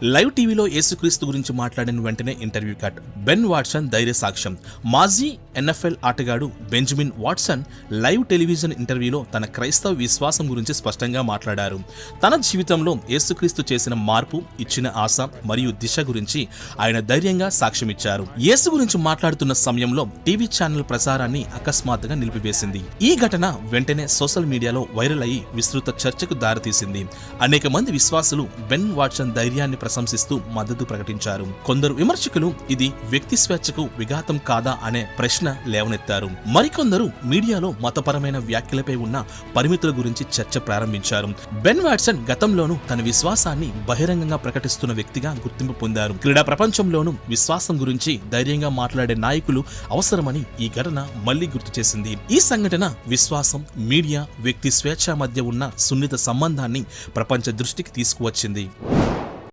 Live టీవీలో యేసుక్రీస్తు గురించి మాట్లాడిన వెంటనే ఇంటర్వ్యూ కట్. బెన్ వాట్సన్ ధైర్య సాక్ష్యం. మాజీ ఎన్ఎఫ్ఎల్ ఆటగాడు బెంజమిన్ వాట్సన్ లైవ్ టెలివిజన్ ఇంటర్వ్యూలో తన క్రైస్తవ విశ్వాసం గురించి స్పష్టంగా మాట్లాడారు. తన జీవితంలో యేసుక్రీస్తు చేసిన మార్పు, ఇచ్చిన ఆశ మరియు దిశ గురించి ఆయన ధైర్యంగా సాక్ష్యమిచ్చారు. యేసు గురించి మాట్లాడుతున్న సమయంలో టీవీ ఛానల్ ప్రసారాన్ని అకస్మాత్తుగా నిలిపివేసింది. ఈ ఘటన వెంటనే సోషల్ మీడియాలో వైరల్ అయ్యి విస్తృత చర్చకు దారితీసింది. అనేక మంది విశ్వాసులు బెన్ వాట్సన్ ధైర్యాన్ని ప్రశంసిస్తూ మద్దతు ప్రకటించారు. కొందరు విమర్శకులు ఇది వ్యక్తి స్వేచ్ఛకు విఘాతం కాదా అనే ప్రశ్న లేవనెత్తారు. మరికొందరు మీడియాలో మతపరమైన వ్యాఖ్యలపై ఉన్న పరిమితుల గురించి చర్చ ప్రారంభించారు. బెన్ వాట్సన్ గతంలోనూ తన విశ్వాసాన్ని బహిరంగంగా ప్రకటిస్తున్న వ్యక్తిగా గుర్తింపు పొందారు. క్రీడా ప్రపంచంలోనూ విశ్వాసం గురించి ధైర్యంగా మాట్లాడే నాయకులు అవసరమని ఈ ఘటన మళ్లీ గుర్తు చేసింది. ఈ సంఘటన విశ్వాసం, మీడియా, వ్యక్తి స్వేచ్ఛ మధ్య ఉన్న సున్నిత సంబంధాన్ని ప్రపంచ దృష్టికి తీసుకువచ్చింది.